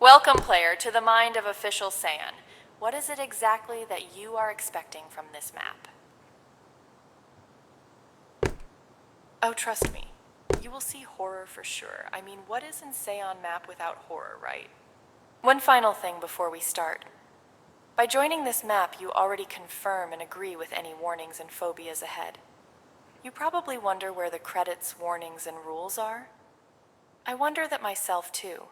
Welcome, player, to the mind of OfficialSayon. What is it exactly that you are expecting from this map? Oh, trust me, you will see horror for sure. I mean, what is in Sayon map without horror, right? One final thing before we start. By joining this map, you already confirm and agree with any warnings and phobias ahead. You probably wonder where the credits, warnings, and rules are. I wonder that myself too.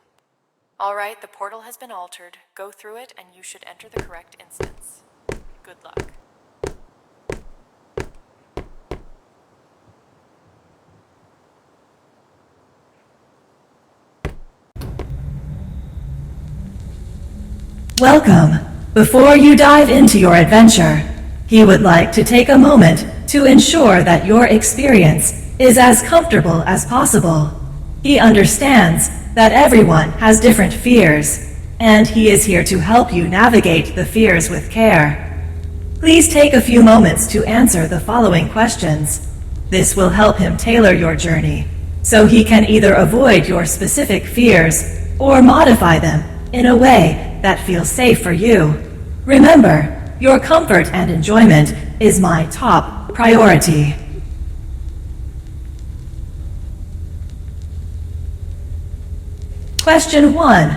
All right, the portal has been altered. Go through it and you should enter the correct instance. Good luck. Welcome. Before you dive into your adventure, he would like to take a moment to ensure that your experience is as comfortable as possible. He understands that everyone has different fears, and he is here to help you navigate the fears with care. Please take a few moments to answer the following questions. This will help him tailor your journey, so he can either avoid your specific fears or modify them in a way that feels safe for you. Remember, your comfort and enjoyment is my top priority. Question 1.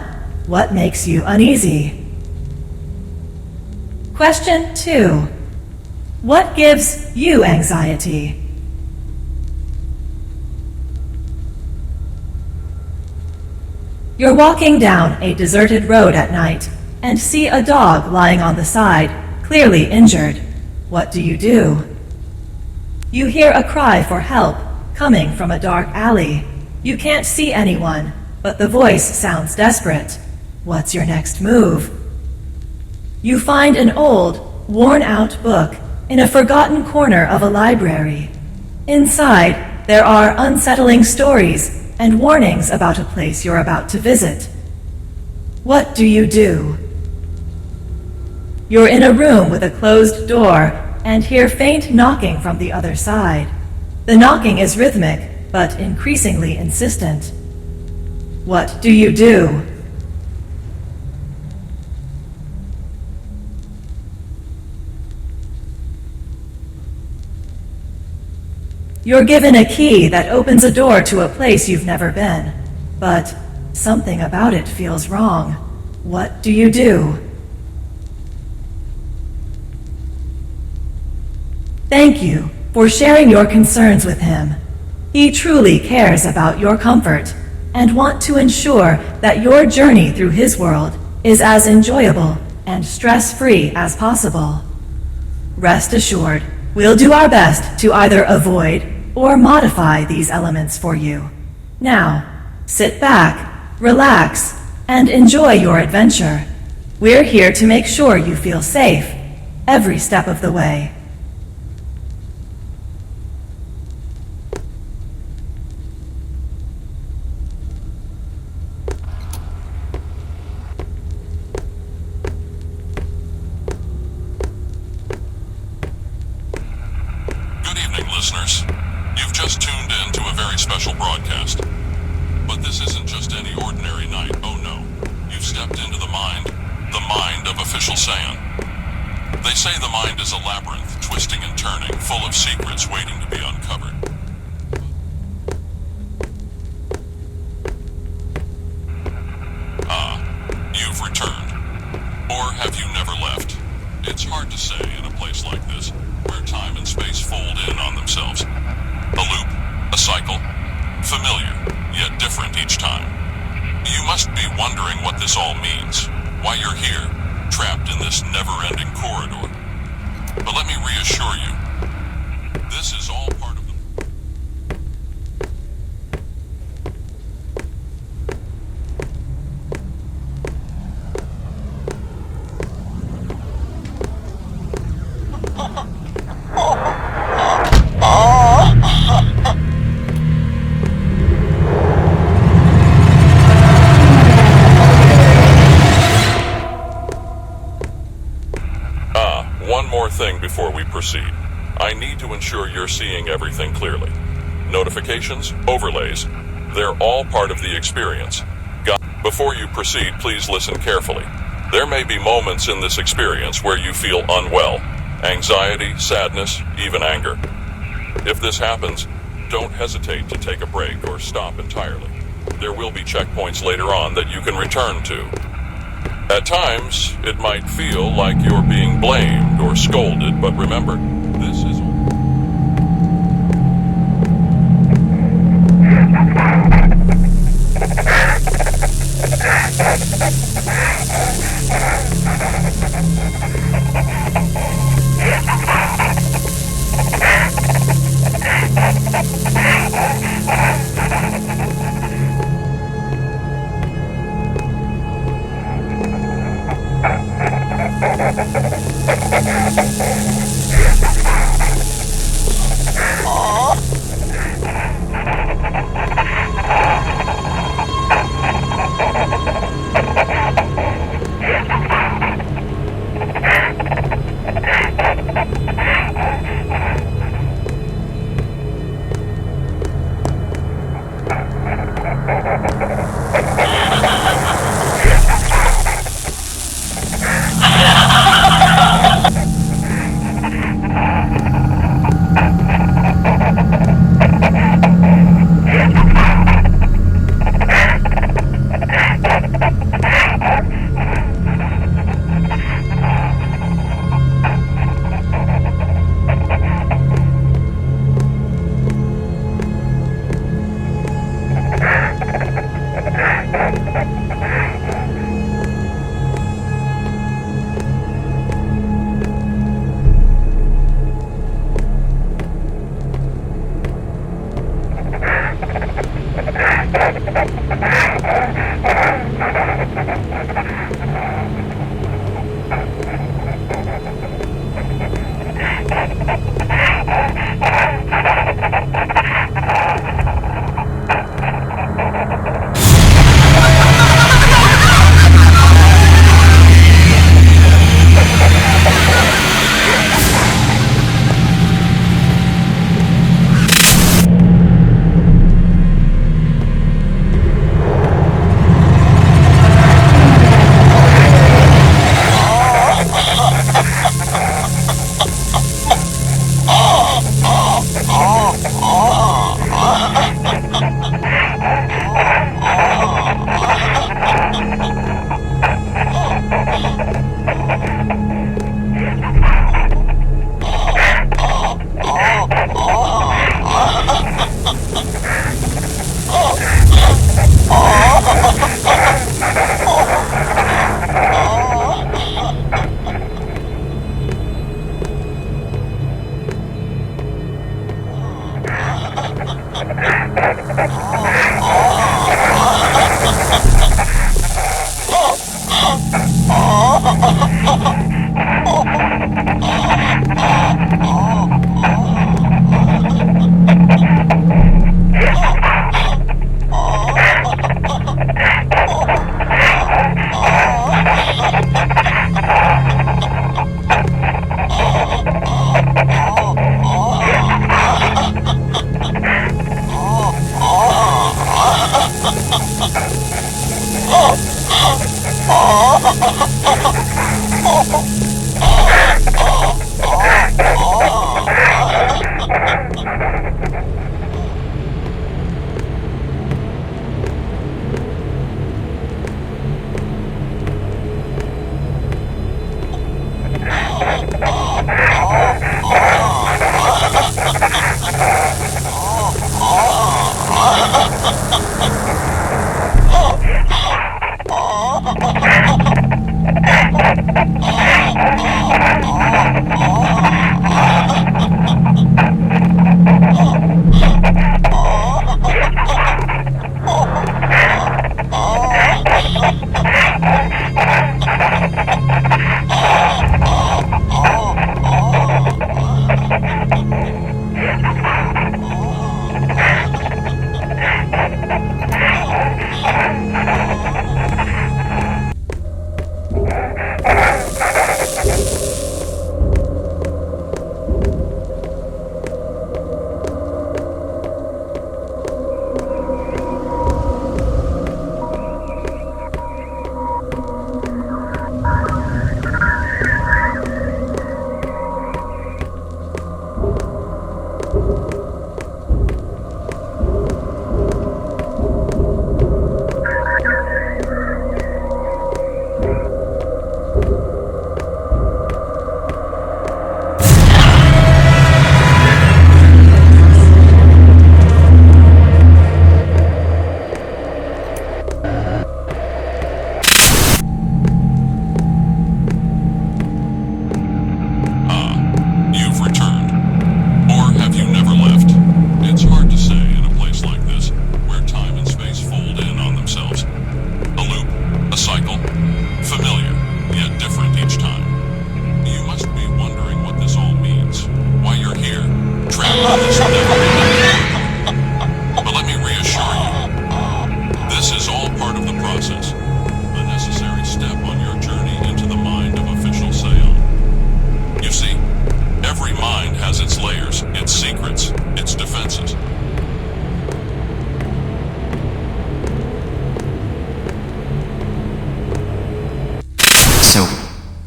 What makes you uneasy? Question 2. What gives you anxiety? You're walking down a deserted road at night and see a dog lying on the side, clearly injured. What do? You hear a cry for help coming from a dark alley. You can't see anyone, but the voice sounds desperate. What's your next move? You find an old, worn-out book in a forgotten corner of a library. Inside, there are unsettling stories and warnings about a place you're about to visit. What do? You're in a room with a closed door and hear faint knocking from the other side. The knocking is rhythmic, but increasingly insistent. What do? You're given a key that opens a door to a place you've never been, but something about it feels wrong. What do? Thank you for sharing your concerns with him. He truly cares about your comfort and wants to ensure that your journey through his world is as enjoyable and stress-free as possible. Rest assured, we'll do our best to either avoid or modify these elements for you. Now, sit back, relax, and enjoy your adventure. We're here to make sure you feel safe every step of the way. Good evening, listeners. You've just tuned in to a very special broadcast. But this isn't just any ordinary night, oh no. You've stepped into the mind of OfficialSayon. They say the mind is a labyrinth, twisting and turning, full of secrets waiting to be uncovered. You've returned. Or have you never left? It's hard to say in a place like this, where time and space fold in on themselves. A loop, a cycle, familiar, yet different each time. You must be wondering what this all means, why you're here, trapped in this never-ending corridor. But let me reassure you, this is all part of the... One more thing before we proceed. I need to ensure you're seeing everything clearly. Notifications, overlays, they're all part of the experience. Before you proceed, please listen carefully. There may be moments in this experience where you feel unwell, anxiety, sadness, even anger. If this happens, don't hesitate to take a break or stop entirely. There will be checkpoints later on that you can return to. At times, it might feel like you're being blamed or scolded, but remember, this is...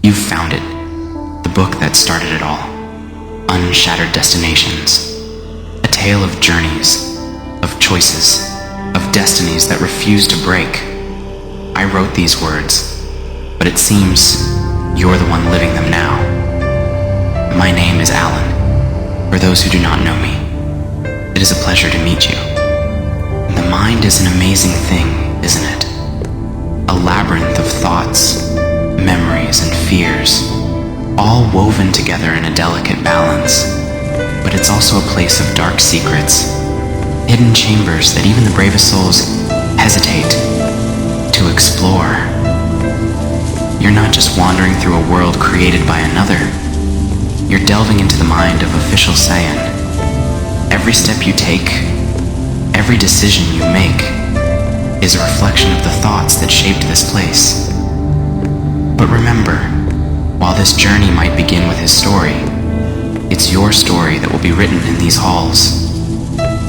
You've found it. The book that started it all. Unshattered Destinations. A tale of journeys, of choices, of destinies that refuse to break. I wrote these words, but it seems you're the one living them now. My name is Alan. For those who do not know me, it is a pleasure to meet you. The mind is an amazing thing, isn't it? A labyrinth of thoughts, memories, and fears, all woven together in a delicate balance. But it's also a place of dark secrets, hidden chambers that even the bravest souls hesitate to explore. You're not just wandering through a world created by another. You're delving into the mind of OfficialSayon. Every step you take, every decision you make, is a reflection of the thoughts that shaped this place. But remember, while this journey might begin with his story, it's your story that will be written in these halls.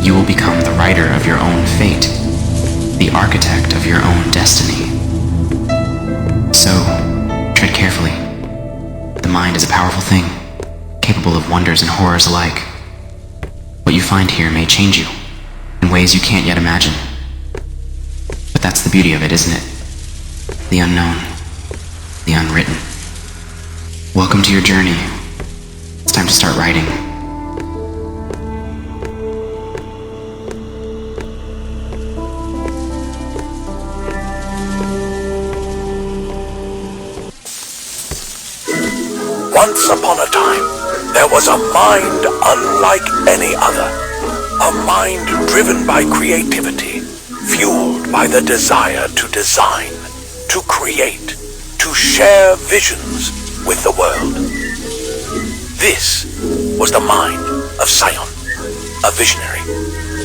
You will become the writer of your own fate, the architect of your own destiny. So, tread carefully. The mind is a powerful thing, capable of wonders and horrors alike. What you find here may change you in ways you can't yet imagine. But that's the beauty of it, isn't it? The unknown, the unwritten. Welcome to your journey. It's time to start writing. Once upon a time, there was a mind unlike any other. A mind driven by creativity, fueled by the desire to design, to create, to share visions with the world. This was the mind of Sayon, a visionary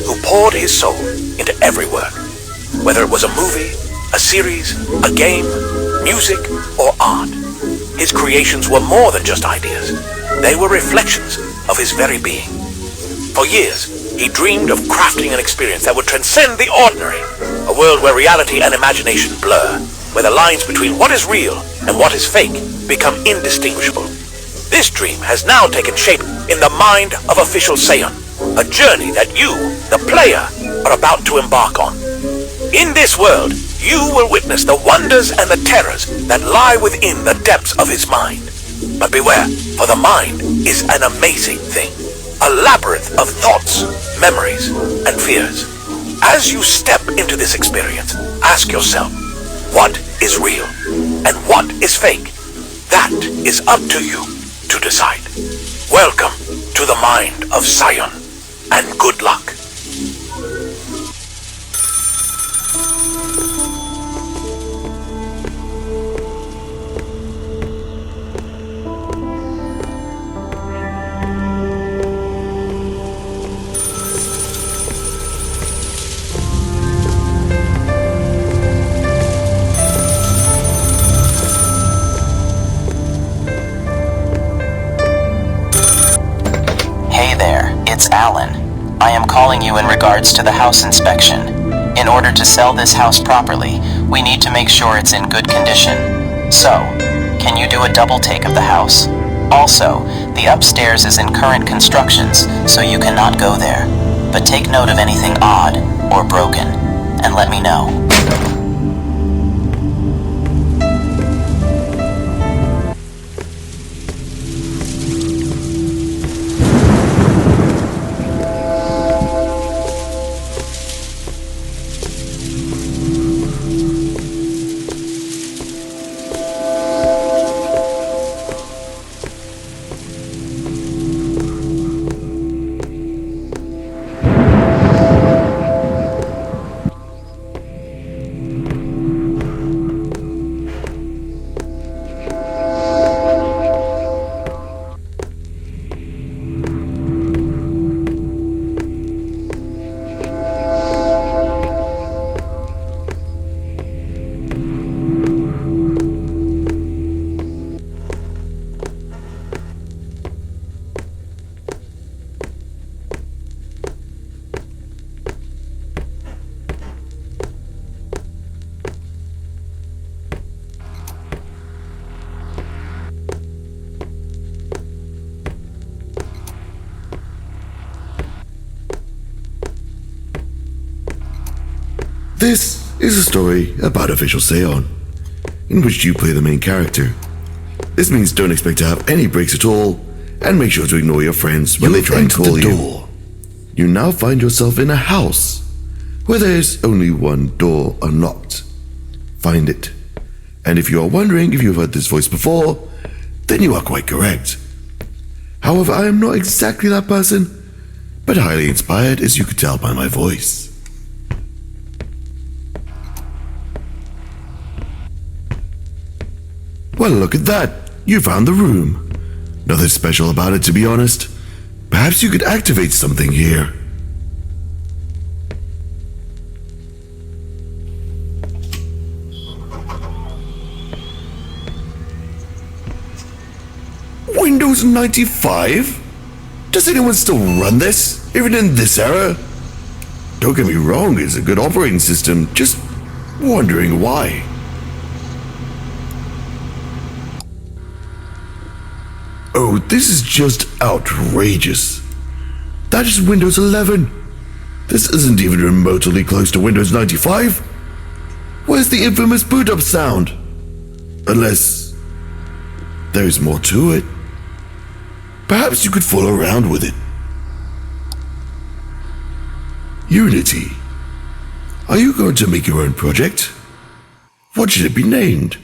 who poured his soul into every work, whether it was a movie, a series, a game, music, or art. His creations were more than just ideas. They were reflections of his very being. For years, he dreamed of crafting an experience that would transcend the ordinary, a world where reality and imagination blur, where the lines between what is real and what is fake become indistinguishable. This dream has now taken shape in the mind of OfficialSayon, a journey that you, the player, are about to embark on. In this world, you will witness the wonders and the terrors that lie within the depths of his mind. But beware, for the mind is an amazing thing, a labyrinth of thoughts, memories, and fears. As you step into this experience, ask yourself, what is real and what is fake? That is up to you to decide. Welcome to the mind of Sayon, and good luck. It's Alan. I am calling you in regards to the house inspection. In order to sell this house properly, we need to make sure it's in good condition. So, can you do a double take of the house? Also, the upstairs is in current constructions, so you cannot go there. But take note of anything odd or broken, and let me know. This is a story about OfficialSayon, in which you play the main character. This means don't expect to have any breaks at all, and make sure to ignore your friends when they try and call you. You now find yourself in a house, where there's only one door unlocked. Find it. And if you are wondering if you've heard this voice before, then you are quite correct. However, I am not exactly that person, but highly inspired, as you could tell by my voice. Well, look at that. You found the room. Nothing special about it, to be honest. Perhaps you could activate something here. Windows 95? Does anyone still run this, even in this era? Don't get me wrong, it's a good operating system, just wondering why. Oh, this is just outrageous. That is Windows 11. This isn't even remotely close to Windows 95. Where's the infamous boot up sound? Unless there's more to it. Perhaps you could fool around with it. Unity. Are you going to make your own project? What should it be named?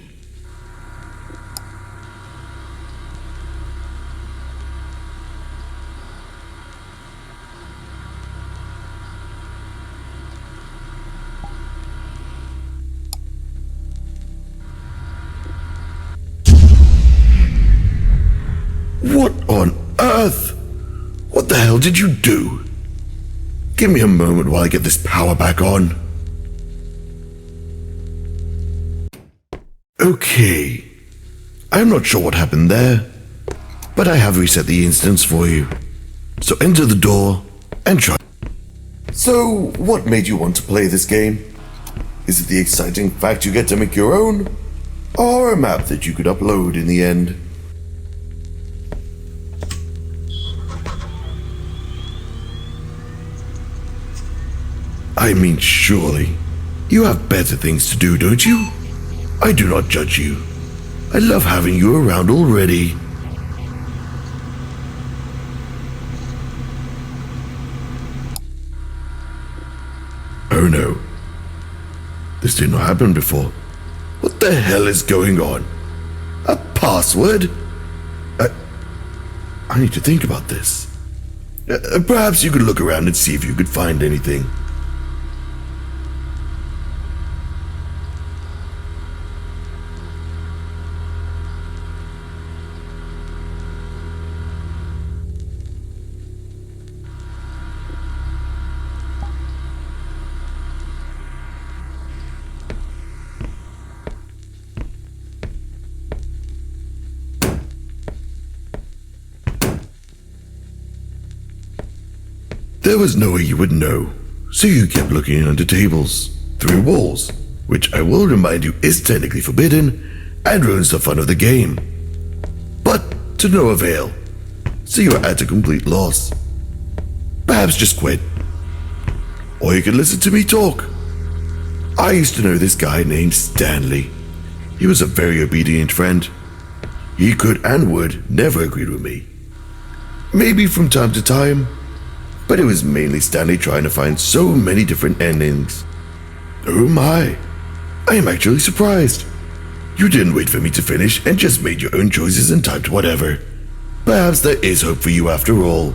What on earth? What the hell did you do? Give me a moment while I get this power back on. Okay. I'm not sure what happened there, but I have reset the instance for you. So enter the door and try. So, what made you want to play this game? Is it the exciting fact you get to make your own? Or a map that you could upload in the end? I mean, surely. You have better things to do, don't you? I do not judge you. I love having you around already. Oh no. This did not happen before. What the hell is going on? A password? I need to think about this. Perhaps you could look around and see if you could find anything. There was no way you would know, so you kept looking under tables, through walls, which I will remind you is technically forbidden and ruins the fun of the game. But to no avail, so you are at a complete loss. Perhaps just quit. Or you could listen to me talk. I used to know this guy named Stanley. He was a very obedient friend. He could and would never agree with me. Maybe from time to time, but it was mainly Stanley trying to find so many different endings. Oh my, I am actually surprised. You didn't wait for me to finish and just made your own choices and typed whatever. Perhaps there is hope for you after all.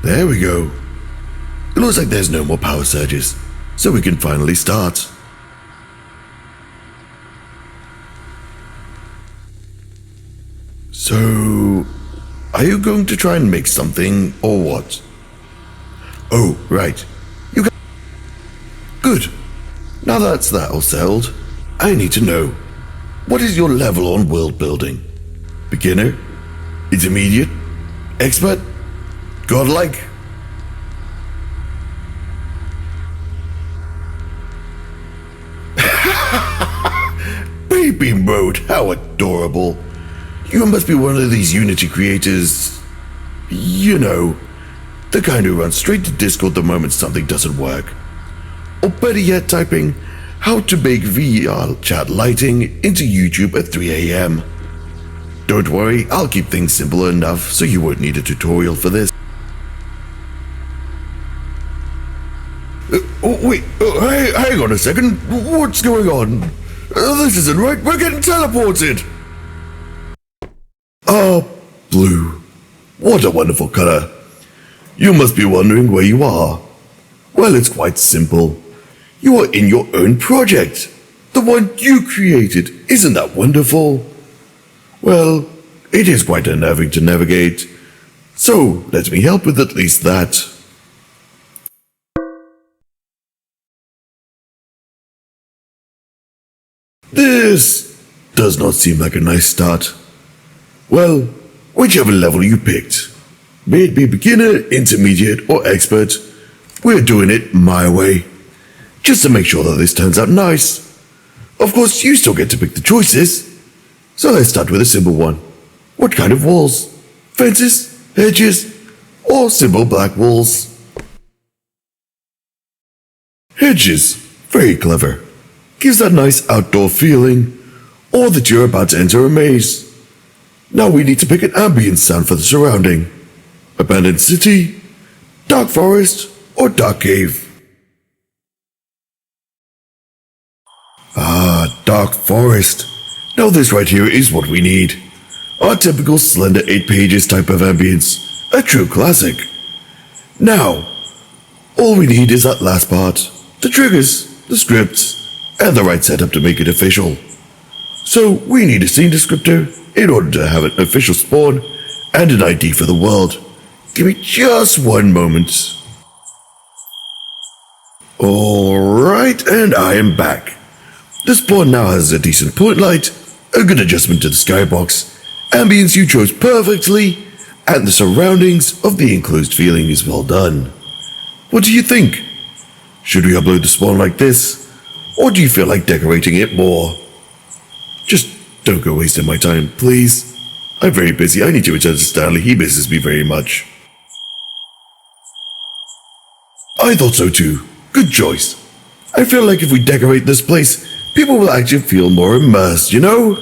There we go. It looks like there's no more power surges, so we can finally start. So, are you going to try and make something or what? Oh, right. You can. Good. Now that's that all settled, I need to know, what is your level on world building? Beginner? Intermediate? Expert? Godlike? beam mode, how adorable. You must be one of these Unity creators. You know, the kind who runs straight to Discord the moment something doesn't work. Or better yet, typing how to make VRChat lighting into YouTube at 3 a.m. Don't worry, I'll keep things simple enough so you won't need a tutorial for this. Hang on a second. What's going on? This isn't right. We're getting teleported. Ah, blue. What a wonderful color. You must be wondering where you are. Well, it's quite simple. You are in your own project. The one you created. Isn't that wonderful? Well, it is quite unnerving to navigate. So, let me help with at least that. This does not seem like a nice start. Well, whichever level you picked, may it be beginner, intermediate, or expert, we're doing it my way, just to make sure that this turns out nice. Of course, you still get to pick the choices. So let's start with a simple one. What kind of walls? Fences, hedges, or simple black walls? Hedges. Very clever. Gives that nice outdoor feeling, or that you're about to enter a maze. Now we need to pick an ambient sound for the surrounding. Abandoned city, dark forest, or dark cave. Ah, dark forest. Now this right here is what we need. Our typical slender 8 pages type of ambience. A true classic. Now, all we need is that last part. The triggers, the scripts, and the right setup to make it official. So we need a scene descriptor in order to have an official spawn and an ID for the world. Give me just one moment. Alright, and I am back. The spawn now has a decent point light, a good adjustment to the skybox, ambience you chose perfectly, and the surroundings of the enclosed feeling is well done. What do you think? Should we upload the spawn like this, or do you feel like decorating it more? Just don't go wasting my time, please. I'm very busy. I need to return to Stanley. He misses me very much. I thought so too. Good choice. I feel like if we decorate this place, people will actually feel more immersed, you know?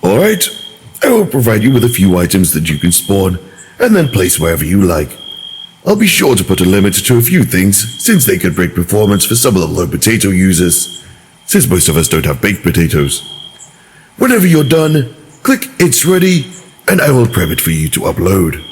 Alright, I will provide you with a few items that you can spawn, and then place wherever you like. I'll be sure to put a limit to a few things, since they could break performance for some of the low potato users, since most of us don't have baked potatoes. Whenever you're done, click It's Ready, and I will prep it for you to upload.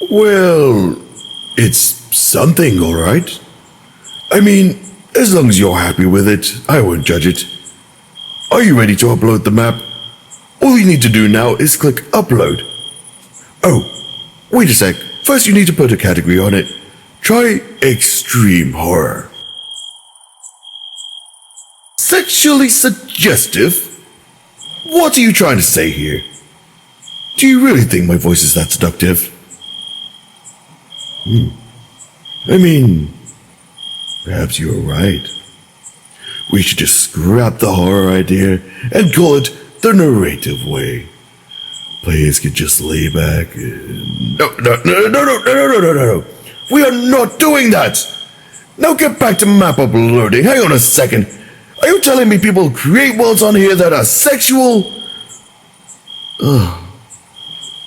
Well, it's something, alright. I mean, as long as you're happy with it, I won't judge it. Are you ready to upload the map? All you need to do now is click Upload. Oh, wait a sec. First you need to put a category on it. Try Extreme Horror. Sexually suggestive? What are you trying to say here? Do you really think my voice is that seductive? I mean, perhaps you're right. We should just scrap the horror idea and call it the narrative way. Players could just lay back and... No. We are not doing that! Now get back to map uploading. Hang on a second. Are you telling me people create worlds on here that are sexual? Ugh.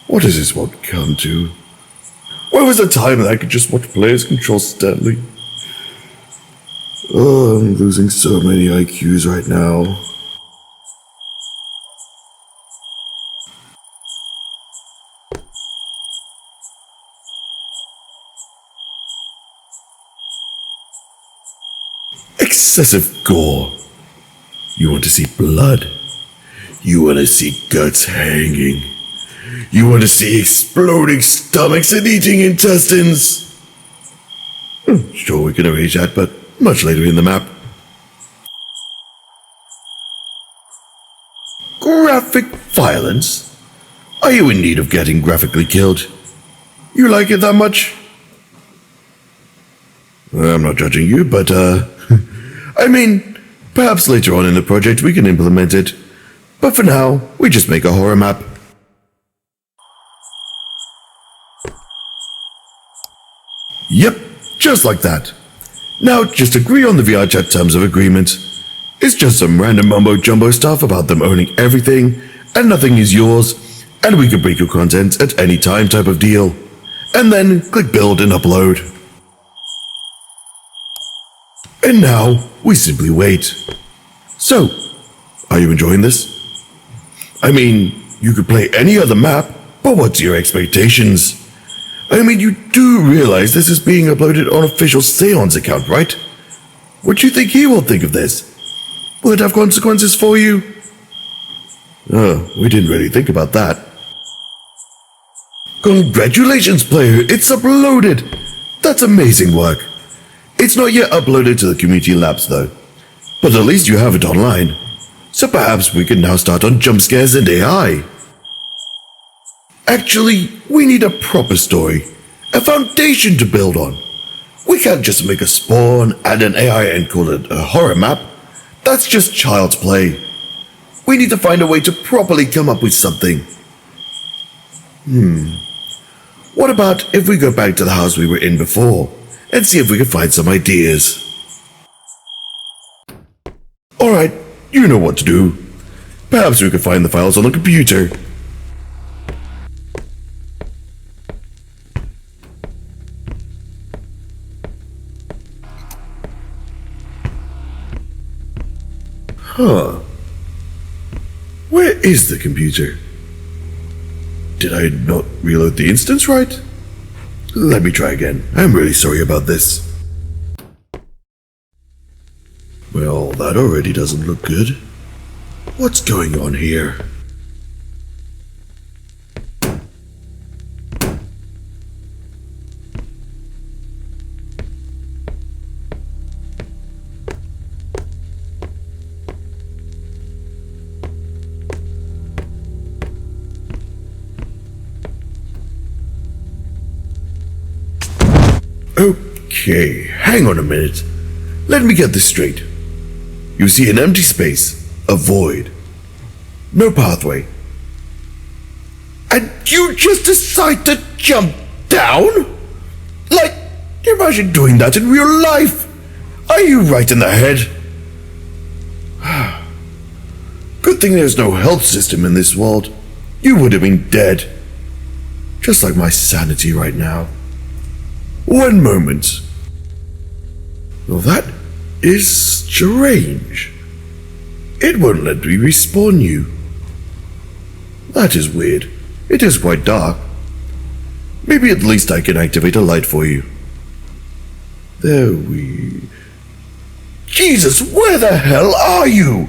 What does this world come to? Where was the time that I could just watch players control steadily? Oh, I'm losing so many IQs right now. Excessive gore. You want to see blood. You want to see guts hanging. You want to see exploding stomachs and eating intestines. Sure, we can arrange that, but much later in the map. Graphic violence? Are you in need of getting graphically killed? You like it that much? I'm not judging you, but, I mean, perhaps later on in the project we can implement it. But for now, we just make a horror map. Yep, just like that. Now just agree on the VRChat terms of agreement. It's just some random mumbo-jumbo stuff about them owning everything, and nothing is yours, and we can break your content at any time type of deal. And then click build and upload. And now, we simply wait. So, are you enjoying this? I mean, you could play any other map, but what's your expectations? I mean, you do realize this is being uploaded on OfficialSayon's account, right? What do you think he will think of this? Will it have consequences for you? Oh, we didn't really think about that. Congratulations, player! It's uploaded! That's amazing work. It's not yet uploaded to the community labs, though. But at least you have it online. So perhaps we can now start on jumpscares and AI. Actually, we need a proper story, a foundation to build on. We can't just make a spawn, add an AI and call it a horror map. That's just child's play. We need to find a way to properly come up with something. What about if we go back to the house we were in before and see if we can find some ideas? Alright, you know what to do. Perhaps we could find the files on the computer. Huh. Where is the computer? Did I not reload the instance right? Let me try again. I'm really sorry about this. Well, that already doesn't look good. What's going on here? Okay, hang on a minute. Let me get this straight. You see an empty space, a void. No pathway. And you just decide to jump down? Like, imagine doing that in real life. Are you right in the head? Good thing there's no health system in this world. You would have been dead. Just like my sanity right now. One moment. Well, that is strange. It won't let me respawn you. That is weird. It is quite dark. Maybe at least I can activate a light for you. There we... Jesus, where the hell are you?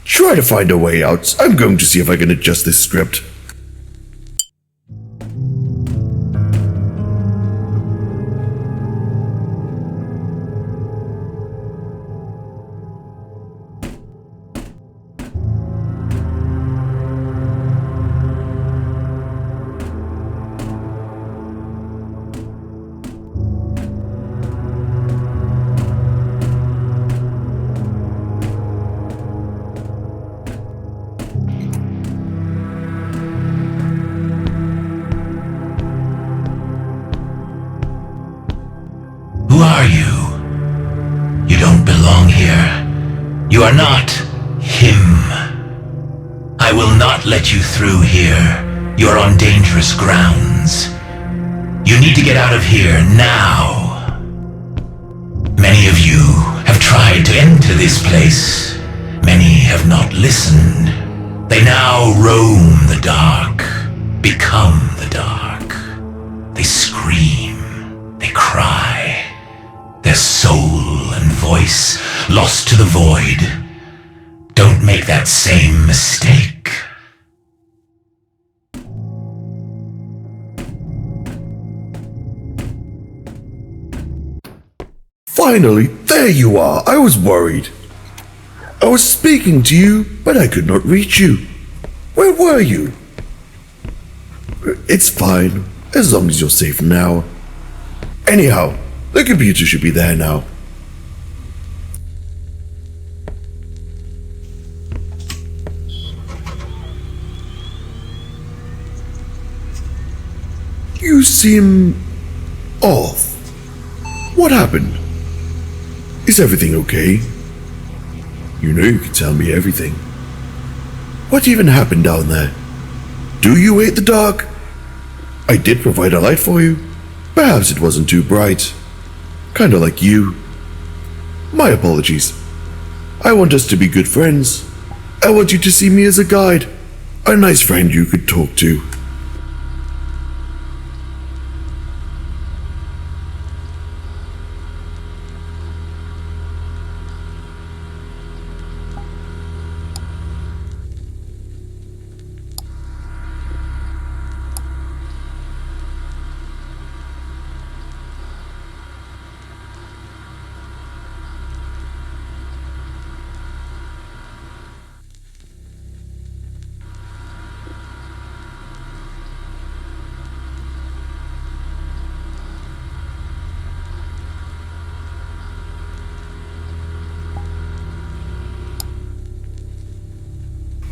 Try to find a way out. I'm going to see if I can adjust this script. are you? You don't belong here. You are not him. I will not let you through here. You are on dangerous grounds. You need to get out of here now. Many of you have tried to enter this place. Many have not listened. They now roam the dark, become the dark. They scream, they cry, their soul and voice lost to the void. Don't make that same mistake. Finally, there you are. I was worried. I was speaking to you, but I could not reach you. Where were you? It's fine, as long as you're safe now. Anyhow, the computer should be there now. You seem off. What happened? Is everything okay? You know you can tell me everything. What even happened down there? Do you hate the dark? I did provide a light for you. Perhaps it wasn't too bright. Kinda like you. My apologies. I want us to be good friends. I want you to see me as a guide. A nice friend you could talk to.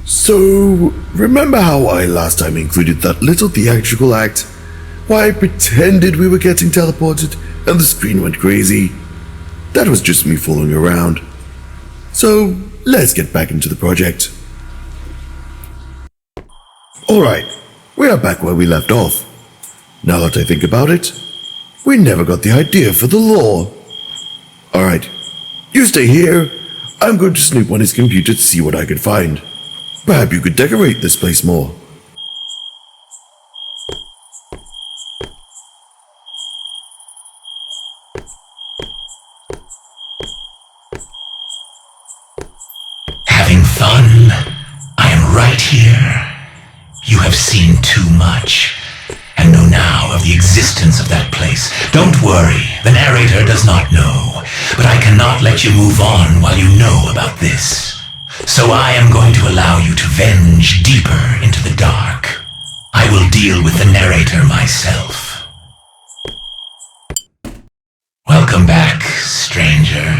So, remember how I last time included that little theatrical act? Why I pretended we were getting teleported and the screen went crazy? That was just me fooling around. So, let's get back into the project. Alright, we are back where we left off. Now that I think about it, we never got the idea for the lore. Alright, you stay here. I'm going to snoop on his computer to see what I can find. Perhaps you could decorate this place more. Having fun? I am right here. You have seen too much, and know now of the existence of that place. Don't worry, the narrator does not know, but I cannot let you move on while you know about this. So I am going to allow you to venge deeper into the dark. I will deal with the narrator myself. Welcome back, stranger.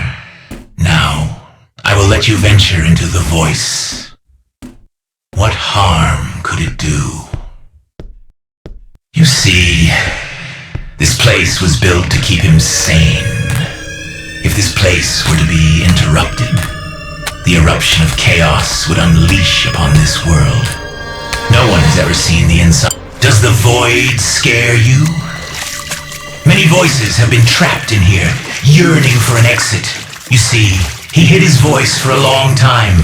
Now, I will let you venture into the voice. What harm could it do? You see, this place was built to keep him sane. If this place were to be interrupted, the eruption of chaos would unleash upon this world. No one has ever seen the inside. Does the void scare you? Many voices have been trapped in here, yearning for an exit. You see, he hid his voice for a long time,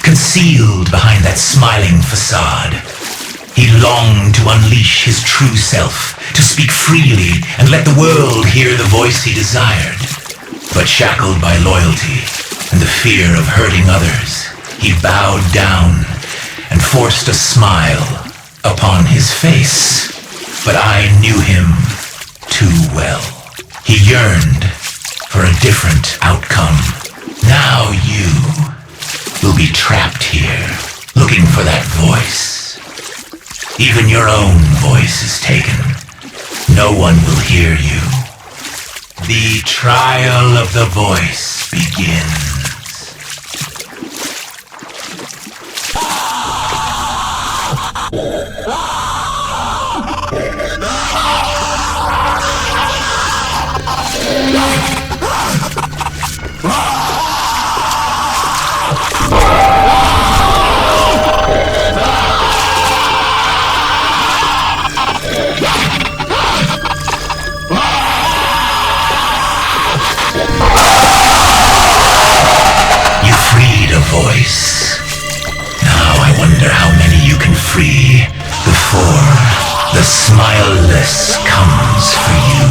concealed behind that smiling facade. He longed to unleash his true self, to speak freely and let the world hear the voice he desired. But shackled by loyalty and the fear of hurting others, he bowed down and forced a smile upon his face. But I knew him too well. He yearned for a different outcome. Now you will be trapped here, looking for that voice. Even your own voice is taken. No one will hear you. The trial of the voice begins. smileless comes for you.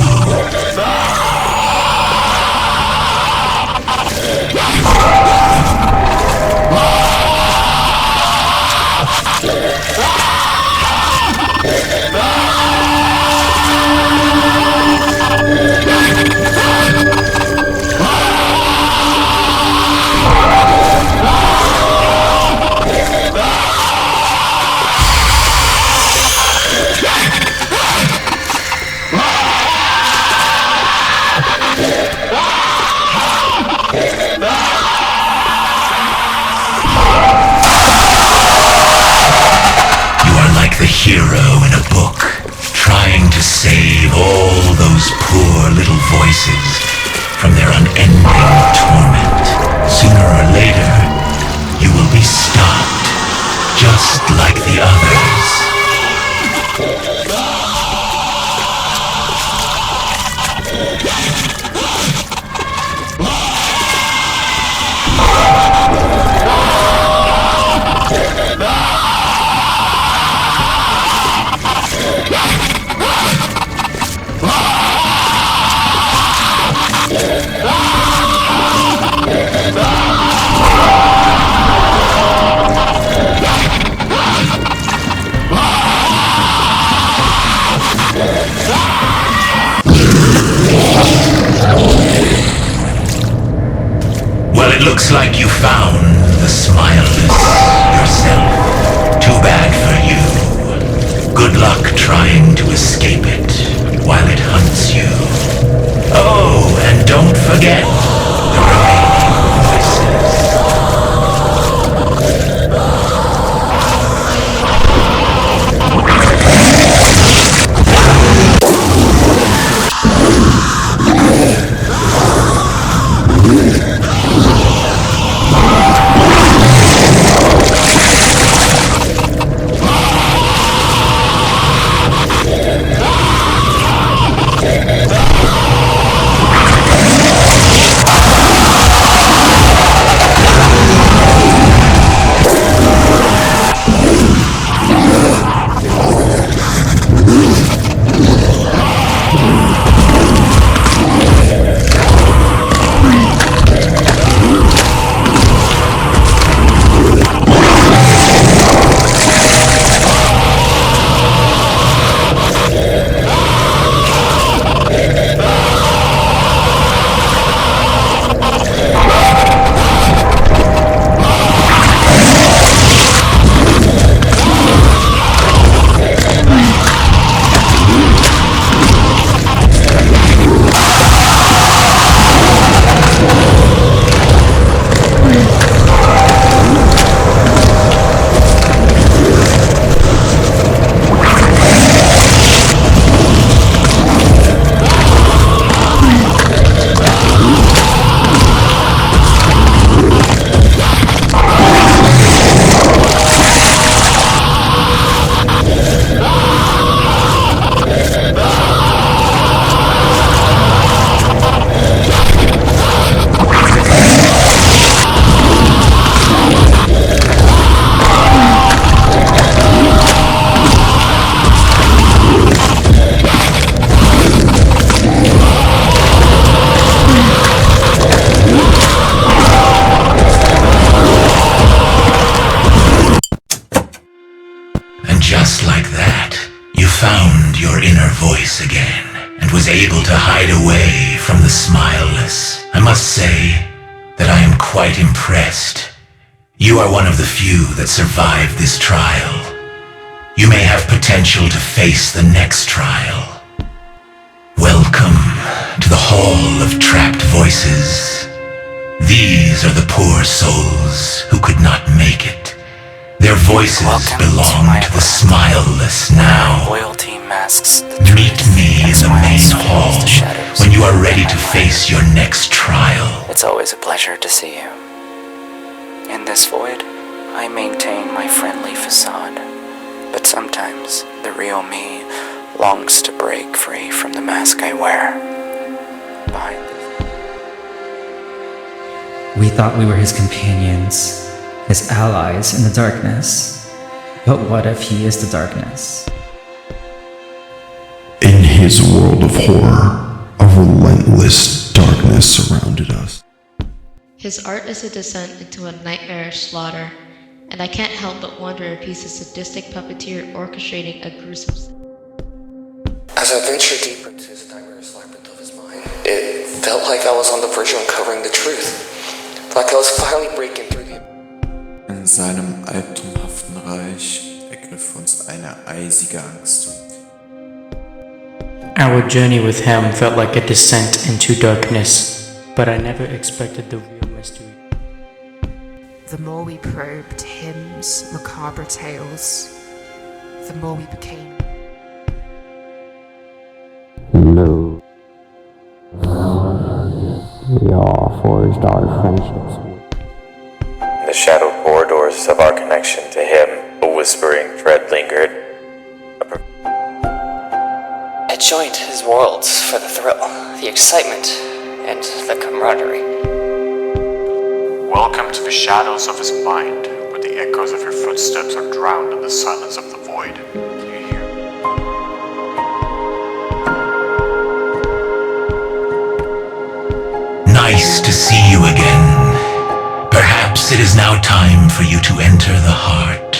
The hero in a book, trying to save all those poor little voices from their unending torment. Sooner or later, you will be stopped, just like the others. Well, it looks like you found the smileless yourself. Too bad for you. Good luck trying to escape it while it hunts you. Oh, and don't forget the remaining voices. Just like that, you found your inner voice again, and was able to hide away from the smileless. I must say that I am quite impressed. You are one of the few that survived this trial. You may have potential to face the next trial. Welcome to the Hall of Trapped Voices. These are the poor souls who could not make it. Their voices belong to the smileless now. Loyalty masks the Meet truth, me and in the main smiles hall the shadows when you are ready to behind my face your next trial. It's always a pleasure to see you. In this void, I maintain my friendly facade, but sometimes the real me longs to break free from the mask I wear. Behind this... We thought we were his companions, his allies in the darkness. But what if he is the darkness? In his world of horror, a relentless darkness surrounded us. His art is a descent into a nightmarish slaughter, and I can't help but wonder if he's a sadistic puppeteer orchestrating a gruesome... As I ventured deeper into his nightmarish labyrinth of his mind, it felt like I was on the verge of uncovering the truth. Like I was finally breaking through the... In seinem albtraumhaften Reich ergriff uns eine eisige Angst. Our journey with him felt like a descent into darkness, but I never expected the real mystery. The more we probed hymns, macabre tales, the more we became. Hello. We all forged our friendships. In the shadowed corridors of our connection to him, a whispering dread lingered. I joined his worlds for the thrill, the excitement, and the camaraderie. Welcome to the shadows of his mind, where the echoes of your footsteps are drowned in the silence of the void. Can you hear? Nice to see you again. Perhaps it is now time for you to enter the heart,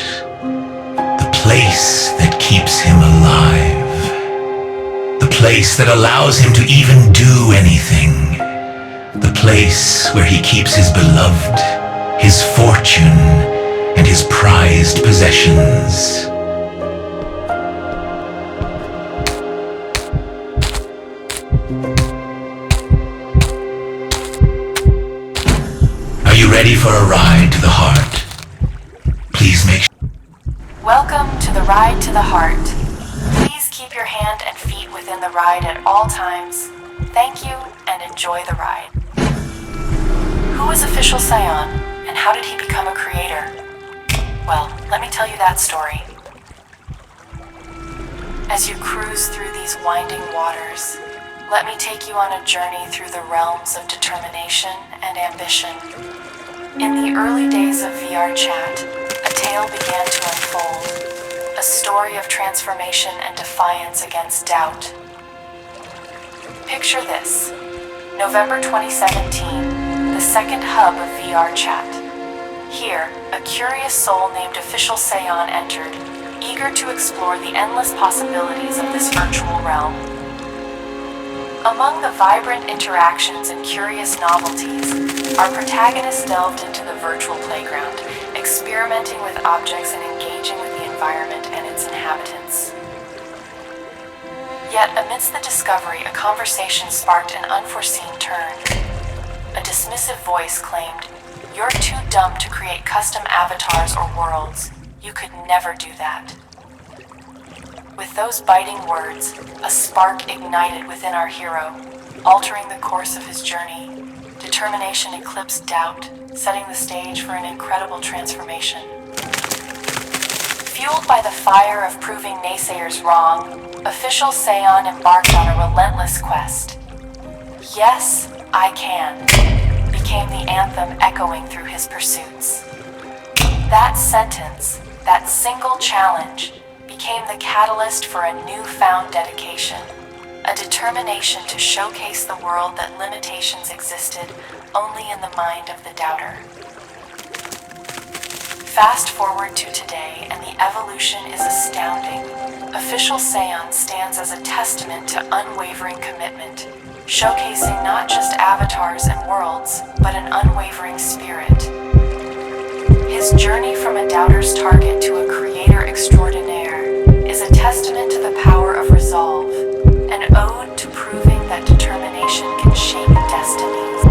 the place that keeps him alive. The place that allows him to even do anything. The place where he keeps his beloved, his fortune, and his prized possessions. Are you ready for a ride to the heart? Please make sure. Welcome to the ride to the heart. Please keep your hand and feet within the ride at all times. Thank you and enjoy the ride. Who is OfficialSayon and how did he become a creator? Well, let me tell you that story. As you cruise through these winding waters, let me take you on a journey through the realms of determination and ambition. In the early days of VRChat, a tale began to unfold, a story of transformation and defiance against doubt. Picture this, November 2017, the second hub of VRChat. Here, a curious soul named OfficialSayon entered, eager to explore the endless possibilities of this virtual realm. Among the vibrant interactions and curious novelties, our protagonist delved into the virtual playground, experimenting with objects and engaging with the environment and its inhabitants. Yet, amidst the discovery, a conversation sparked an unforeseen turn. A dismissive voice claimed, "You're too dumb to create custom avatars or worlds. You could never do that." With those biting words, a spark ignited within our hero, altering the course of his journey. Determination eclipsed doubt, setting the stage for an incredible transformation. Fueled by the fire of proving naysayers wrong, OfficialSayon embarked on a relentless quest. "Yes, I can," became the anthem echoing through his pursuits. That sentence, that single challenge, became the catalyst for a newfound dedication, a determination to showcase the world that limitations existed only in the mind of the doubter. Fast forward to today, and the evolution is astounding. OfficialSayon stands as a testament to unwavering commitment, showcasing not just avatars and worlds, but an unwavering spirit. His journey from a doubter's target to a creator extraordinaire is a testament to the power of resolve, an ode to proving that determination can shape destinies.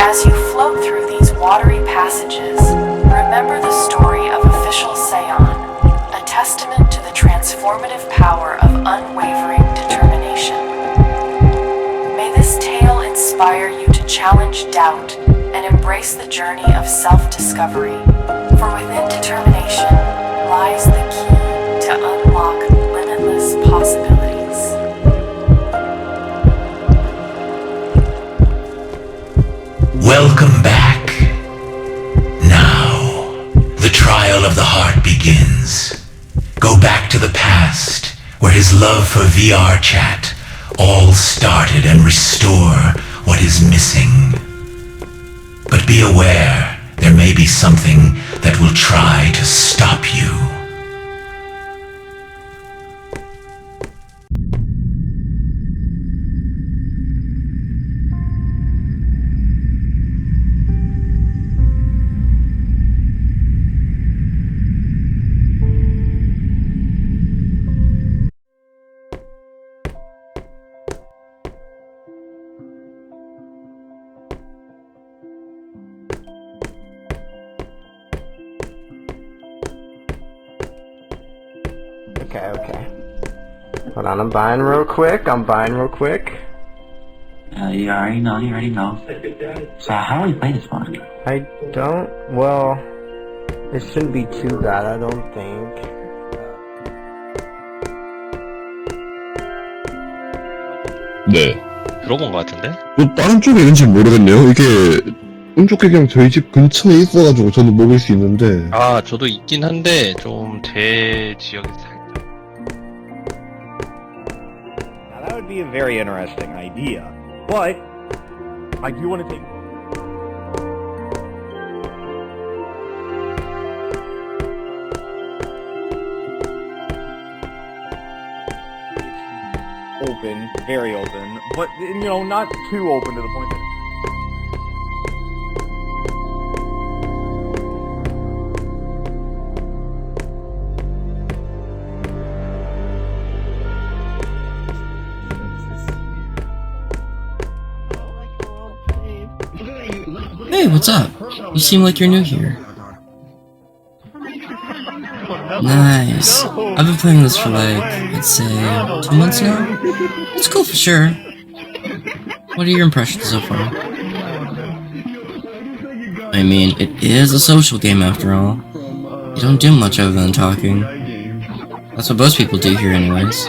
As you float through these watery passages, remember the story of OfficialSayon, a testament to the transformative power of unwavering determination. May this tale inspire you to challenge doubt and embrace the journey of self-discovery, for within determination lies the key to unlock limitless possibilities. Welcome back. Now, the trial of the heart begins. Go back to the past, where his love for VRChat all started and restore what is missing. But be aware, there may be something that will try to stop you. Okay. Hold on, I'm buying real quick. You already know. So how do we play this one? I don't... Well... It shouldn't be too bad, I don't think. 네. 들어본 것 같은데? 다른 쪽에 있는지 모르겠네요. 이게 운좋게 그냥 저희 집 근처에 있어가지고 저는 먹을 수 있는데. 아, 저도 있긴 한데 좀 제 지역에서 살짝. Now that would be a very interesting idea, but I do want to take. Open, very open, but not too open to the point that. Hey, what's up? You seem like you're new here. Nice. I've been playing this for I'd say 2 months now? It's cool for sure. What are your impressions so far? I mean, it is a social game after all. You don't do much other than talking. That's what most people do here anyways.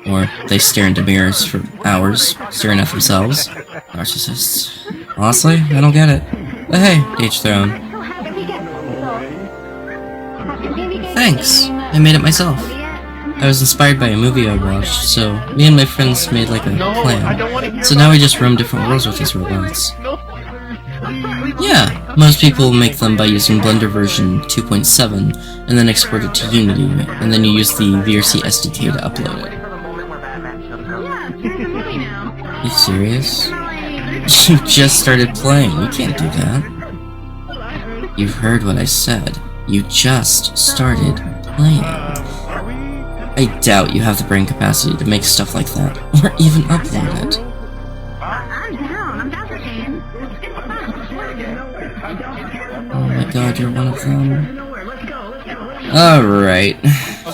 Or they stare into mirrors for hours, staring at themselves. Narcissists. Honestly, I don't get it. But hey, to each their own. Thanks! I made it myself. I was inspired by a movie I watched, so me and my friends made a plan. So now we just roam different worlds with these robots. Yeah, most people make them by using Blender version 2.7 and then export it to Unity, and then you use the VRC SDK to upload it. You serious? You just started playing, you can't do that. You've heard what I said. You just started playing. I doubt you have the brain capacity to make stuff like that, or even upload it. Oh my god, you're one of them. Alright.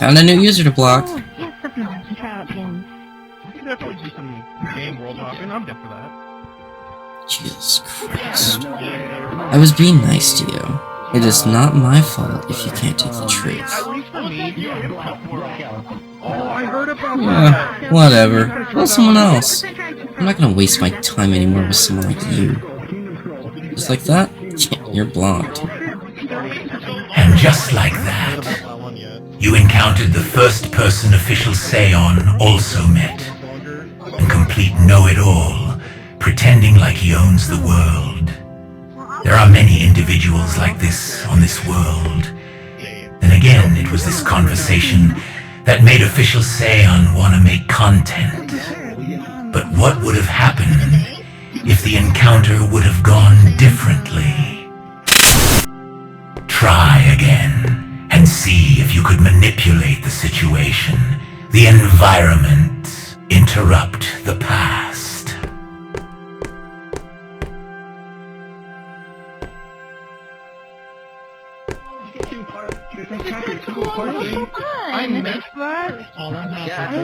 Found a new user to block. Jesus Christ. I was being nice to you. It is not my fault if you can't take the truth. Yeah, whatever. Call someone else. I'm not gonna waste my time anymore with someone like you. Just like that? Yeah, you're blocked. And just like that, you encountered the first person OfficialSayon also met. A complete know-it-all, pretending like he owns the world. There are many individuals like this on this world. Then again, it was this conversation that made OfficialSayon want to make content. But what would have happened if the encounter would have gone differently? Try again, and see if you could manipulate the situation, the environment, interrupt the past. I missed that? I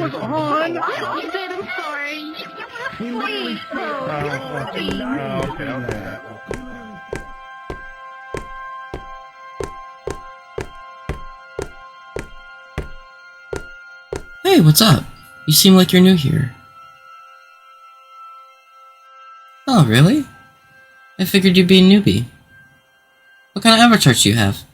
was on! I said I'm sorry! Please, Okay. Hey, what's up? You seem like you're new here. Oh, really? I figured you'd be a newbie. What kind of avatars do you have?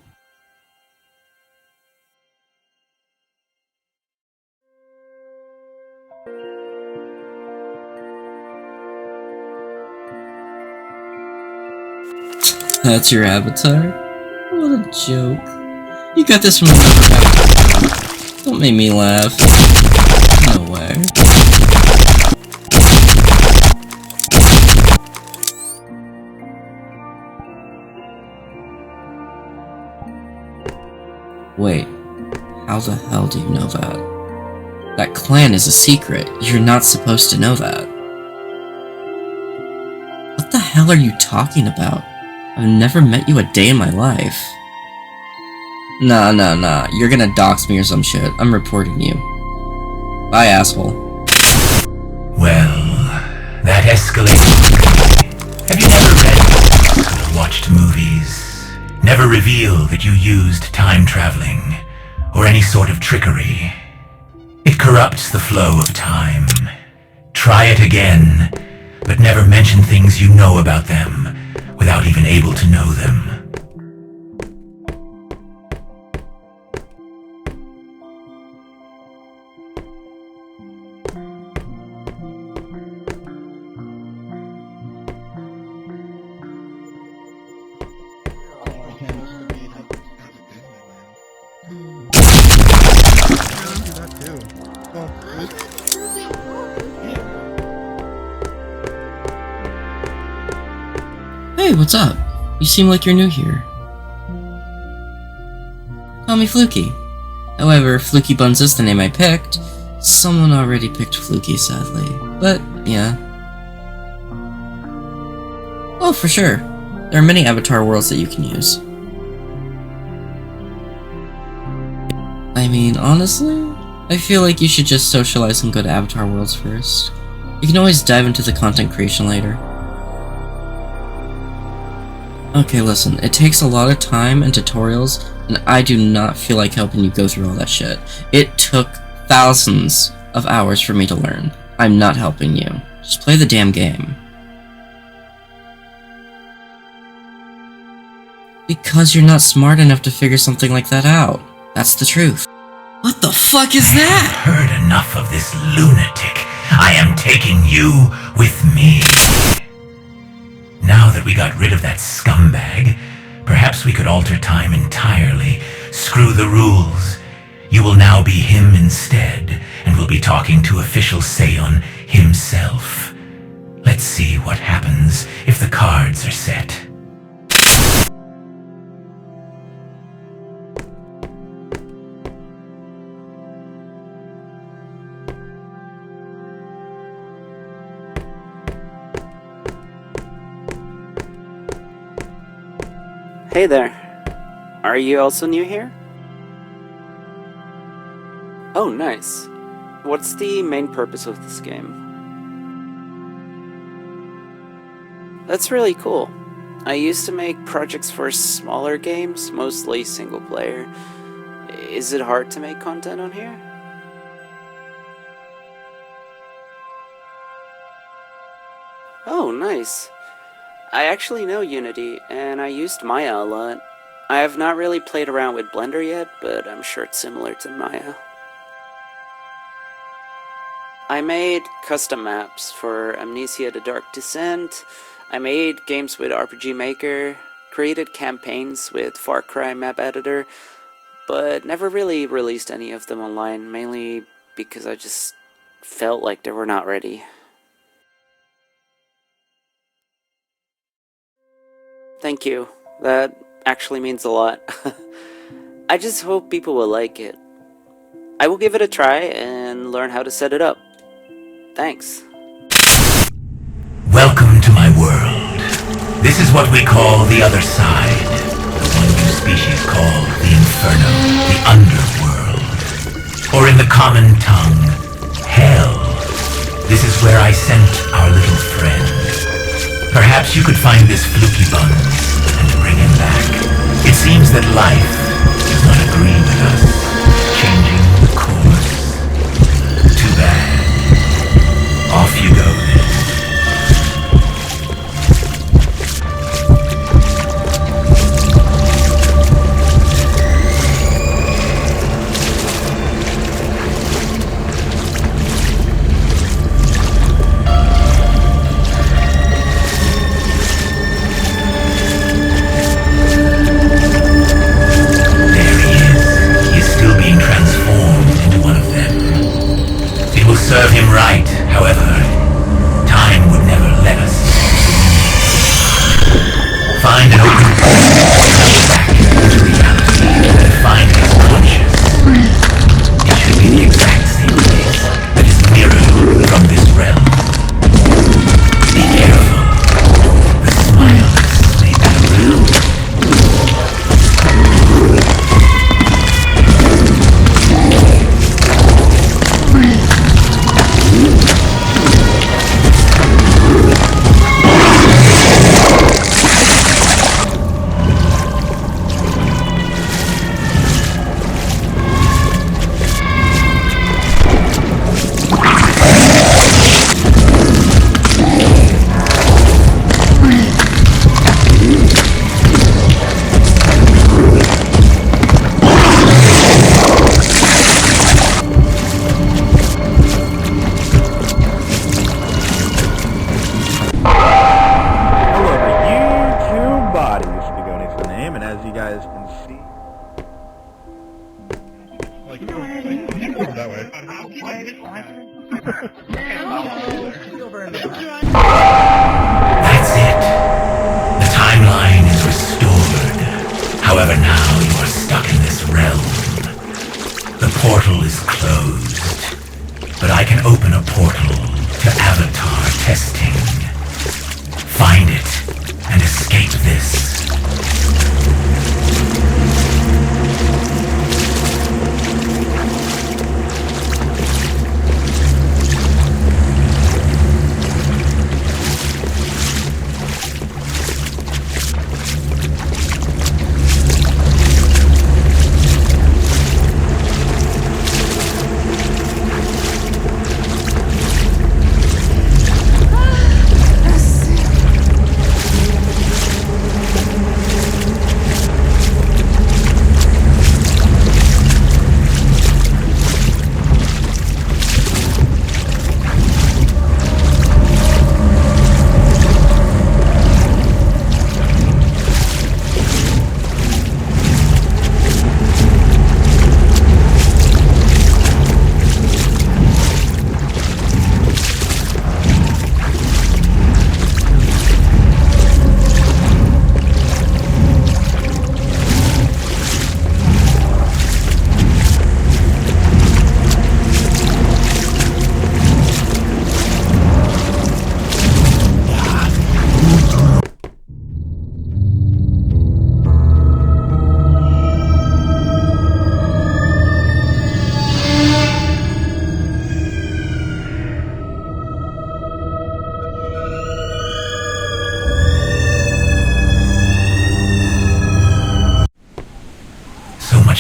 That's your avatar? What a joke. You got this from another avatar. Don't make me laugh. No way. Wait, how the hell do you know that? That clan is a secret. You're not supposed to know that. What the hell are you talking about? I've never met you a day in my life. Nah. You're gonna dox me or some shit. I'm reporting you. Bye, asshole. Well, that escalated. Have you never read books or watched movies? Never reveal that you used time traveling or any sort of trickery. It corrupts the flow of time. Try it again, but never mention things you know about them without even able to know them. Hey, what's up? You seem like you're new here. Call me Fluky. However, Fluky Buns is the name I picked. Someone already picked Fluky, sadly. But, yeah. Oh, for sure. There are many avatar worlds that you can use. I mean, honestly, I feel like you should just socialize and go to avatar worlds first. You can always dive into the content creation later. Okay, listen, it takes a lot of time and tutorials, and I do not feel like helping you go through all that shit. It took thousands of hours for me to learn. I'm not helping you. Just play the damn game. Because you're not smart enough to figure something like that out. That's the truth. What the fuck is that? I've heard enough of this lunatic. I am taking you with me. Now that we got rid of that scumbag, perhaps we could alter time entirely. Screw the rules. You will now be him instead, and will be talking to OfficialSayon himself. Let's see what happens if the cards are set. Hey there. Are you also new here? Oh, nice. What's the main purpose of this game? That's really cool. I used to make projects for smaller games, mostly single player. Is it hard to make content on here? Oh, nice. I actually know Unity, and I used Maya a lot. I have not really played around with Blender yet, but I'm sure it's similar to Maya. I made custom maps for Amnesia: The Dark Descent. I made games with RPG Maker, created campaigns with Far Cry map editor, but never really released any of them online, mainly because I just felt like they were not ready. Thank you. That actually means a lot. I just hope people will like it. I will give it a try and learn how to set it up. Thanks. Welcome to my world. This is what we call the other side. The one you species call the Inferno, the underworld. Or in the common tongue, Hell. This is where I sent our little friend. Perhaps you could find this Fluky Buns and bring him back. It seems that life does not agree with us, changing the course. Too bad. Off you go then. That way. That's it. The timeline is restored. However, now you are stuck in this realm. The portal is closed, but I can open a portal to avatar testing. Find it and escape this.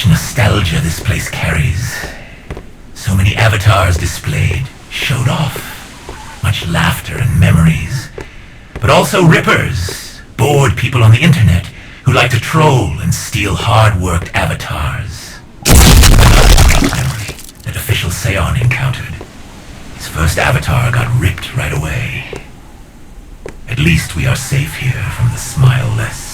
Nostalgia this place carries. So many avatars displayed, showed off. Much laughter and memories. But also rippers, bored people on the internet who like to troll and steal hard-worked avatars. Another memory that OfficialSayon encountered. His first avatar got ripped right away. At least we are safe here from the smileless.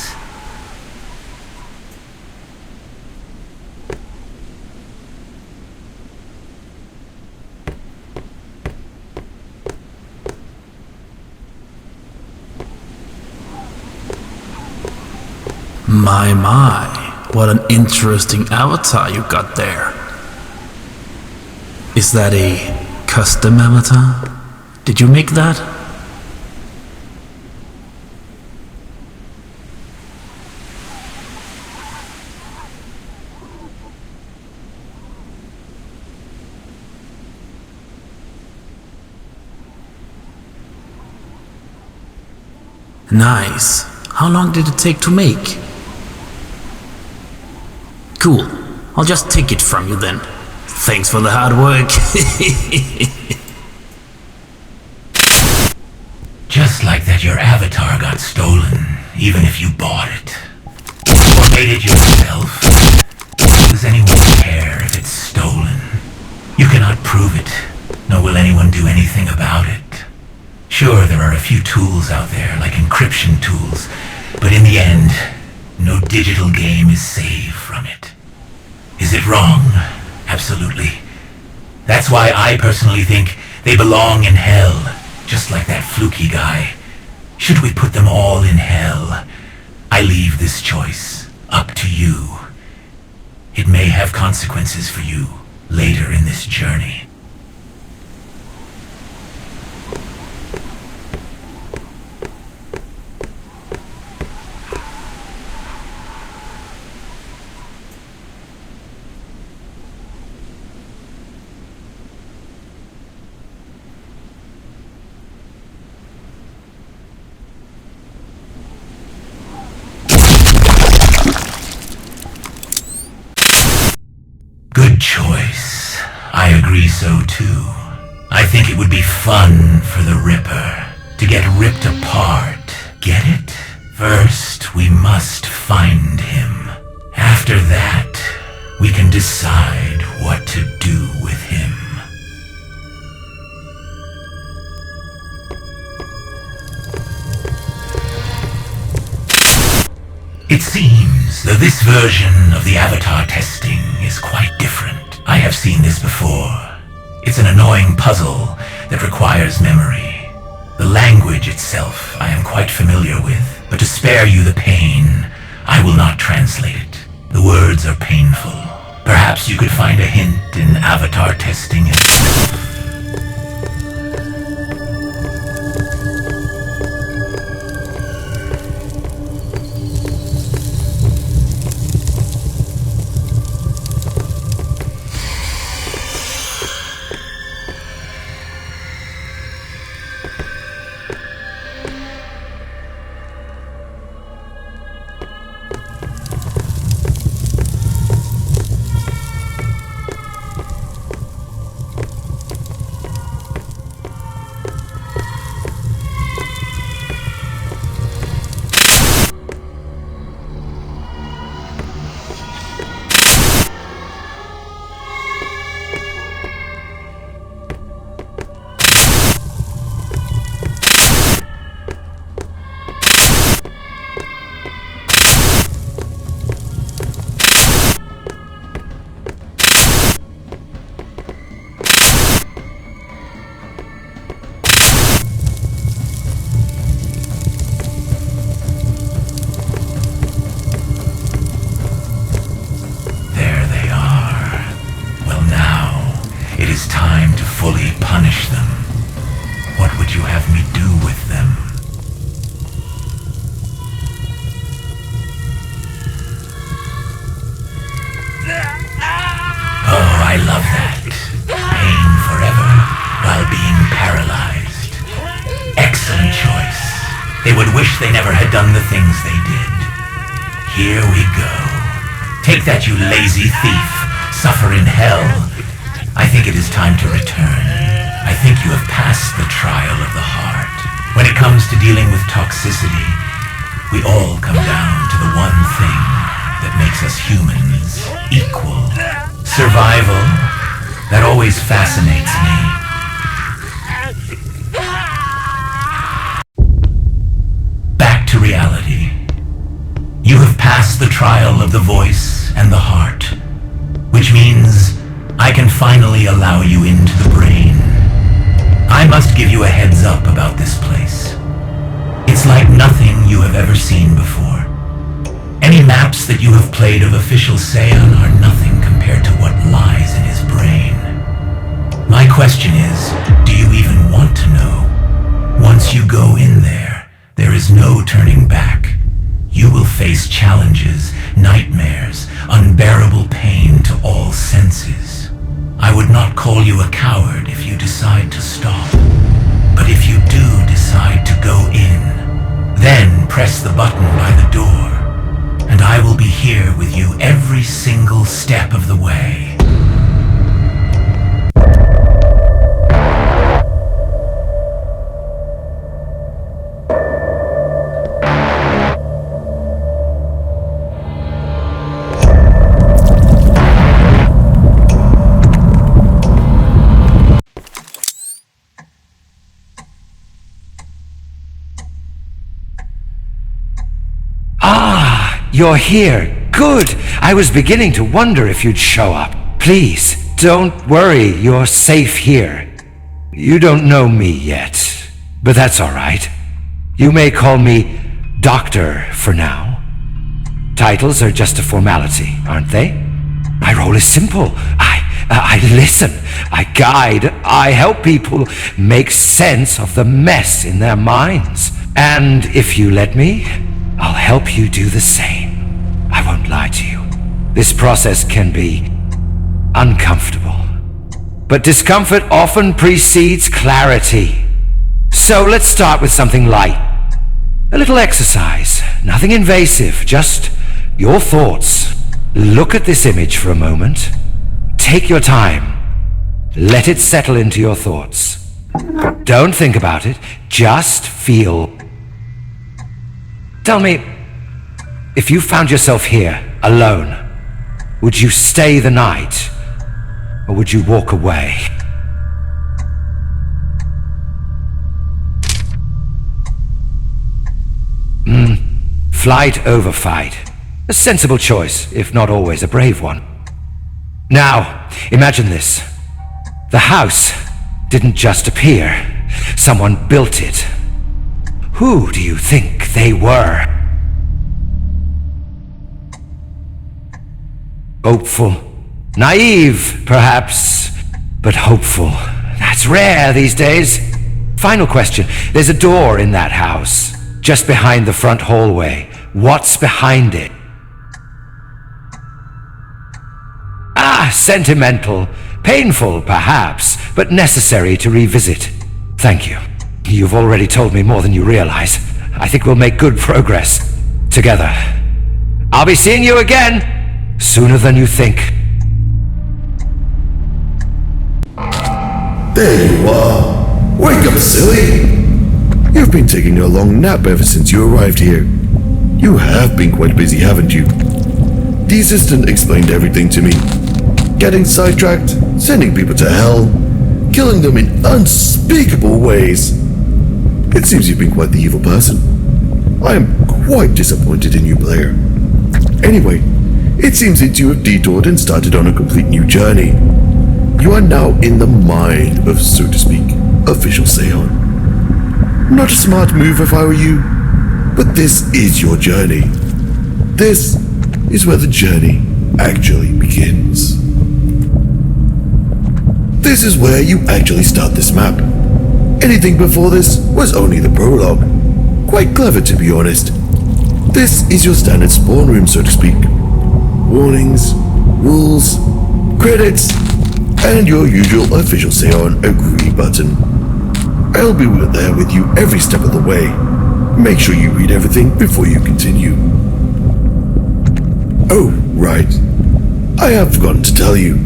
My, what an interesting avatar you got there. Is that a custom avatar? Did you make that? Nice. How long did it take to make? Cool. I'll just take it from you then. Thanks for the hard work. Just like that your avatar got stolen, even if you bought it. Or made it yourself. Does anyone care if it's stolen? You cannot prove it, nor will anyone do anything about it. Sure, there are a few tools out there, like encryption tools, but in the end, no digital game is safe from it. Is it wrong? Absolutely. That's why I personally think they belong in hell, just like that fluky guy. Should we put them all in hell? I leave this choice up to you. It may have consequences for you later in this journey. Good choice. I agree so too. I think it would be fun for the Ripper to get ripped apart. Get it? First, we must find him. After that, we can decide what to do with him. It seems that this version of the avatar testing is quite different. I It's an annoying puzzle that requires memory. The language itself I am quite familiar with, but to spare you the pain, I will not translate it. The words are painful. Perhaps you could find a hint in avatar testing itself. Here we go. Take that, you lazy thief. Suffer in hell. I think it is time to return. I think you have passed the trial of the heart. When it comes to dealing with toxicity, we all come down to the one thing that makes us humans equal. Survival. That always fascinates me. Back to reality. You have passed the trial of the voice and the heart, which means I can finally allow you into the brain. I must give you a heads up about this place. It's like nothing you have ever seen before. Any maps that you have played of OfficialSayon are nothing compared to what lies in his brain. My question is, do you even want to know? Once you go in there, there is no turning back. You will face challenges, nightmares, unbearable pain to all senses. I would not call you a coward if you decide to stop. But if you do decide to go in, then press the button by the door, and I will be here with you every single step of the way. You're here. Good. I was beginning to wonder if you'd show up. Please, don't worry. You're safe here. You don't know me yet, but that's all right. You may call me Doctor for now. Titles are just a formality, aren't they? My role is simple. I listen, I guide, I help people make sense of the mess in their minds. And if you let me, I'll help you do the same. I won't lie to you. This process can be uncomfortable. But discomfort often precedes clarity. So let's start with something light. A little exercise. Nothing invasive, just your thoughts. Look at this image for a moment. Take your time. Let it settle into your thoughts. Don't think about it. Just feel. Tell me, if you found yourself here, alone, would you stay the night, or would you walk away? Flight over fight. A sensible choice, if not always a brave one. Now, imagine this. The house didn't just appear. Someone built it. Who do you think they were? Hopeful. Naive, perhaps, but hopeful. That's rare these days. Final question. There's a door in that house, just behind the front hallway. What's behind it? Ah, sentimental. Painful, perhaps, but necessary to revisit. Thank you. You've already told me more than you realize. I think we'll make good progress. Together. I'll be seeing you again, sooner than you think. There you are. Wake up, silly! You've been taking a long nap ever since you arrived here. You have been quite busy, haven't you? The assistant explained everything to me. Getting sidetracked, sending people to hell, killing them in unspeakable ways. It seems you've been quite the evil person. I am quite disappointed in you, player. Anyway, it seems that you have detoured and started on a complete new journey. You are now in the mind of, so to speak, OfficialSayon. Not a smart move if I were you, but this is your journey. This is where the journey actually begins. This is where you actually start this map. Anything before this was only the prologue. Quite clever, to be honest. This is your standard spawn room, so to speak. Warnings, rules, credits, and your usual OfficialSayon agree button. I'll be there with you every step of the way. Make sure you read everything before you continue. Oh, right. I have forgotten to tell you.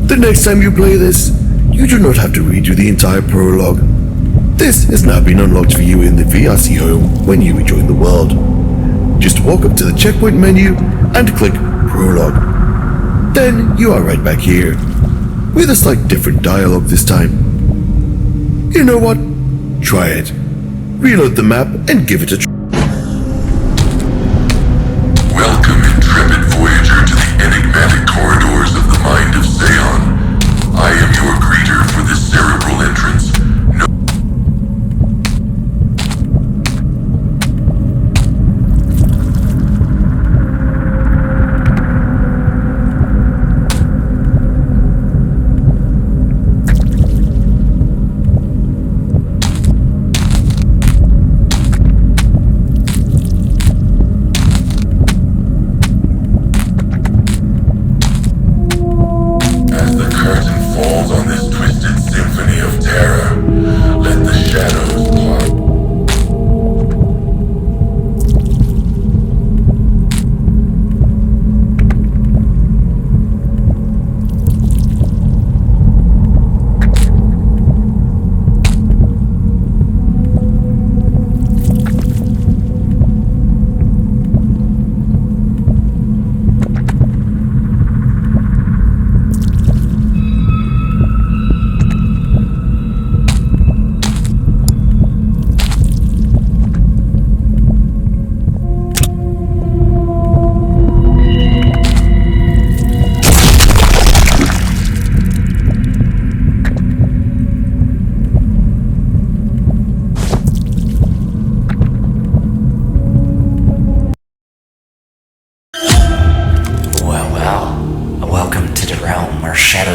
The next time you play this, you do not have to read through the entire prologue. This has now been unlocked for you in the VRC home when you rejoin the world. Just walk up to the checkpoint menu and click Prologue. Then you are right back here, with a slight different dialogue this time. You know what? Try it. Reload the map and give it a try. Welcome, intrepid voyager, to the enigmatic corridors of the mind of Sayon. I am your greeter for this cerebral entrance.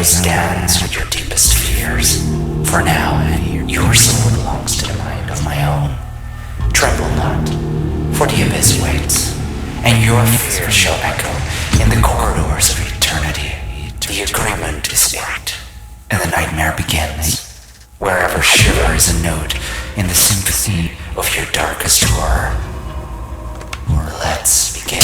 Stands with your deepest fears. For now, your soul belongs to the mind of my own. Tremble not, for the abyss waits, and your fears shall echo in the corridors of eternity. The agreement is inked, and the nightmare begins. Wherever shiver is a note in the sympathy of your darkest horror. Let's begin.